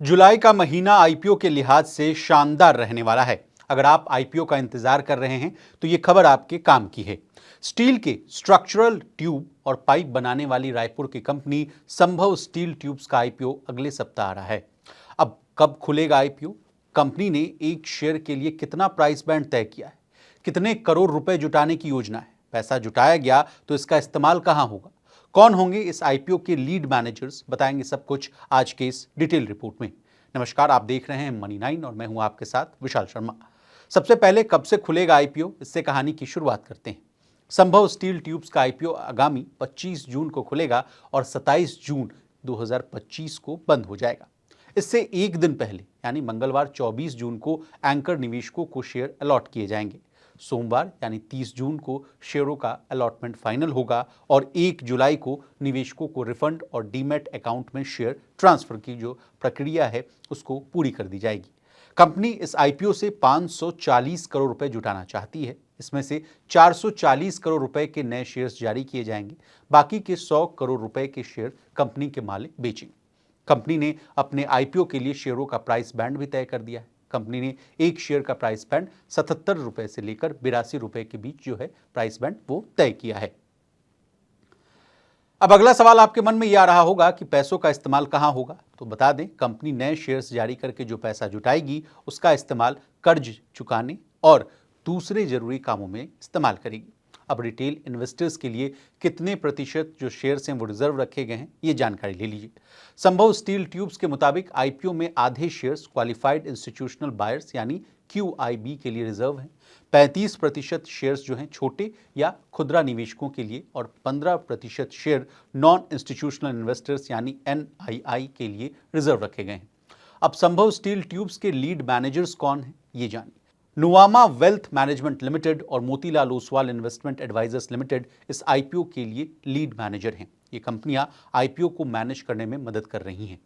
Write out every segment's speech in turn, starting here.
जुलाई का महीना आईपीओ के लिहाज से शानदार रहने वाला है। अगर आप आईपीओ का इंतजार कर रहे हैं तो ये खबर आपके काम की है। स्टील के स्ट्रक्चरल ट्यूब और पाइप बनाने वाली रायपुर की कंपनी संभव स्टील ट्यूब्स का आईपीओ अगले सप्ताह आ रहा है। अब कब खुलेगा आईपीओ, कंपनी ने एक शेयर के लिए कितना प्राइस बैंड तय किया है, कितने करोड़ रुपए जुटाने की योजना है, पैसा जुटाया गया तो इसका इस्तेमाल कहां होगा, कौन होंगे इस आईपीओ के लीड मैनेजर्स, बताएंगे सब कुछ आज के इस डिटेल रिपोर्ट में। नमस्कार, आप देख रहे हैं मनी 9 और मैं हूं आपके साथ विशाल शर्मा। सबसे पहले कब से खुलेगा आईपीओ, इससे कहानी की शुरुआत करते हैं। संभव स्टील ट्यूब्स का आईपीओ आगामी 25 जून को खुलेगा और 27 जून 2025 को बंद हो जाएगा। इससे एक दिन पहले यानी मंगलवार 24 जून को एंकर निवेशकों को शेयर अलॉट किए जाएंगे। सोमवार यानी 30 जून को शेयरों का अलॉटमेंट फाइनल होगा और 1 जुलाई को निवेशकों को रिफंड और डीमैट अकाउंट में शेयर ट्रांसफर की जो प्रक्रिया है उसको पूरी कर दी जाएगी। कंपनी इस आईपीओ से 540 करोड़ रुपए जुटाना चाहती है। इसमें से 440 करोड़ रुपए के नए शेयर्स जारी किए जाएंगे। बाकी के 100 करोड़ रुपए के शेयर कंपनी के मालिक बेचेंगे। कंपनी ने अपने आईपीओ के लिए शेयरों का प्राइस बैंड भी तय कर दिया है। कंपनी ने एक शेयर का प्राइस बैंड 77 रुपए से लेकर 82 रुपए के बीच जो है प्राइस बैंड वो तय किया है। अब अगला सवाल आपके मन में यह आ रहा होगा कि पैसों का इस्तेमाल कहां होगा। तो बता दें, कंपनी नए शेयर्स जारी करके जो पैसा जुटाएगी उसका इस्तेमाल कर्ज चुकाने और दूसरे जरूरी कामों में इस्तेमाल करेगी। अब रिटेल इन्वेस्टर्स के लिए कितने प्रतिशत जो शेयर्स हैं वो रिजर्व रखे गए हैं, ये जानकारी ले लीजिए। संभव स्टील ट्यूब्स के मुताबिक आईपीओ में आधे शेयर्स क्वालिफाइड इंस्टीट्यूशनल बायर्स यानी क्यूआईबी के लिए रिजर्व हैं। 35% शेयर्स जो हैं छोटे या खुदरा निवेशकों के लिए और 15% शेयर नॉन इंस्टीट्यूशनल इन्वेस्टर्स यानी एनआईआई के लिए रिजर्व रखे गए हैं। अब संभव स्टील ट्यूब्स के लीड मैनेजर्स कौन हैं, ये जानिए। नुवामा वेल्थ मैनेजमेंट लिमिटेड और Motilal Oswal investment advisors limited इस आईपीओ के लिए लीड मैनेजर हैं। ये कंपनियां आईपीओ को मैनेज करने में मदद कर रही हैं।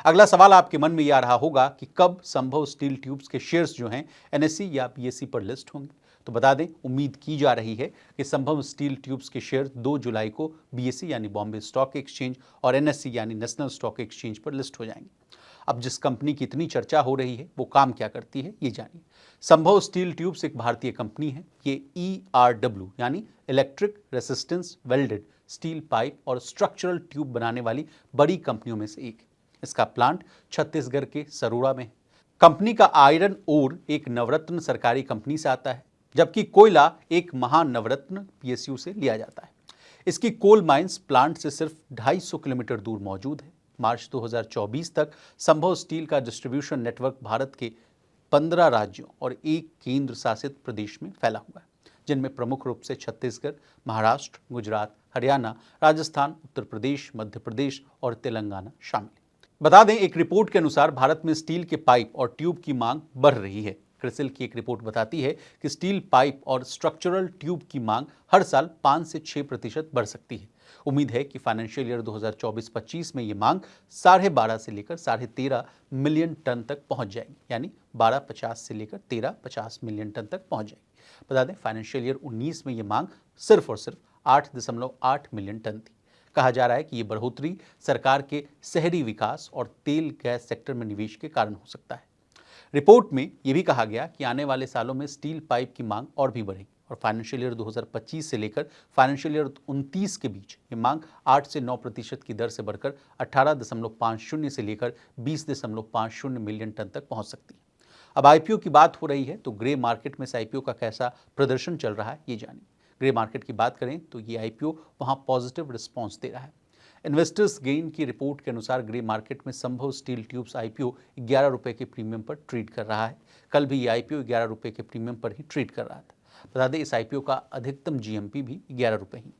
अगला सवाल आपके मन में यह आ रहा होगा कि कब संभव स्टील ट्यूब्स के शेयर्स जो हैं एनएसई या बीएसई पर लिस्ट होंगे। तो बता दें, उम्मीद की जा रही है कि संभव स्टील ट्यूब्स के शेयर 2 जुलाई को बीएसई यानी बॉम्बे स्टॉक एक्सचेंज और एनएसई यानी नेशनल स्टॉक एक्सचेंज पर लिस्ट हो जाएंगे। अब जिस कंपनी की इतनी चर्चा हो रही है वो काम क्या करती है, ये जानिए। संभव स्टील ट्यूब्स एक भारतीय कंपनी है। ये ईआरडब्ल्यू यानी electric resistance welded steel pipe और स्ट्रक्चरल ट्यूब बनाने वाली बड़ी कंपनियों में से एक है। इसका प्लांट छत्तीसगढ़ के सरोड़ा में है। कंपनी का आयरन ओर एक नवरत्न सरकारी कंपनी से आता है, जबकि कोयला एक महानवरत्न पीएसयू से लिया जाता है। इसकी कोल माइंस प्लांट से सिर्फ 250 किलोमीटर दूर मौजूद है। मार्च 2024 तक संभव स्टील का डिस्ट्रीब्यूशन नेटवर्क भारत के 15 राज्यों और एक केंद्र शासित प्रदेश में फैला हुआ है, जिनमें प्रमुख रूप से छत्तीसगढ़, महाराष्ट्र, गुजरात, हरियाणा, राजस्थान, उत्तर प्रदेश, मध्य प्रदेश और तेलंगाना शामिल है। बता दें, एक रिपोर्ट के अनुसार भारत में स्टील के पाइप और ट्यूब की मांग बढ़ रही है। क्रिसिल की एक रिपोर्ट बताती है कि स्टील पाइप और स्ट्रक्चरल ट्यूब की मांग हर साल 5 से 6% बढ़ सकती है। उम्मीद है कि फाइनेंशियल ईयर 2024-25 में ये मांग 12.5 से लेकर 13.5 मिलियन टन तक पहुंच जाएगी, यानी 1250 से लेकर 1350 मिलियन टन तक पहुंच जाएगी। बता दें, फाइनेंशियल ईयर 19 में ये मांग सिर्फ और सिर्फ 8.8 मिलियन टन थी। कहा जा रहा है कि ये बढ़ोतरी सरकार के शहरी विकास और तेल गैस सेक्टर में निवेश के कारण हो सकता है। रिपोर्ट में यह भी कहा गया कि आने वाले सालों में स्टील पाइप की मांग और भी बढ़ेगी और फाइनेंशियल ईयर 2025 से लेकर फाइनेंशियल ईयर 29 के बीच ये मांग 8 से 9% की दर से बढ़कर 18.50 से लेकर 20.50 मिलियन टन तक पहुंच सकती है। अब आईपीओ की बात हो रही है तो ग्रे मार्केट में इस आईपीओ का कैसा प्रदर्शन चल रहा है, ये जानिए। ग्रे मार्केट की बात करें तो ये आईपीओ वहां पॉजिटिव रिस्पॉन्स दे रहा है। इन्वेस्टर्स गेन की रिपोर्ट के अनुसार ग्रे मार्केट में संभव स्टील ट्यूब्स आईपीओ 11 रुपए के प्रीमियम पर ट्रेड कर रहा है। कल भी ये आईपीओ 11 रुपए के प्रीमियम पर ही ट्रेड कर रहा था। बता दें, इस आईपीओ का अधिकतम जीएमपी भी 11 रुपए ही।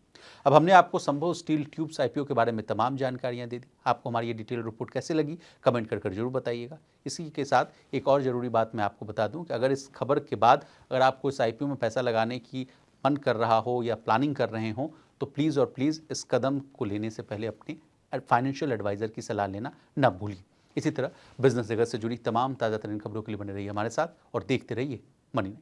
अब हमने आपको संभव स्टील ट्यूब्स आईपीओ के बारे में तमाम जानकारियां दे दी। आपको हमारी ये डिटेल रिपोर्ट कैसे लगी, कमेंट कर जरूर बताइएगा। इसी के साथ एक और जरूरी बात मैं आपको बता दूं कि अगर इस खबर के बाद अगर आपको इस आईपीओ में पैसा लगाने की मन कर रहा हो या प्लानिंग कर रहे हो तो प्लीज़ और प्लीज़ इस कदम को लेने से पहले अपने फाइनेंशियल एडवाइजर की सलाह लेना न भूलिए। इसी तरह बिजनेस जगत से जुड़ी तमाम ताज़ा तरीन खबरों के लिए बने रहिए हमारे साथ और देखते रहिए मनी 9।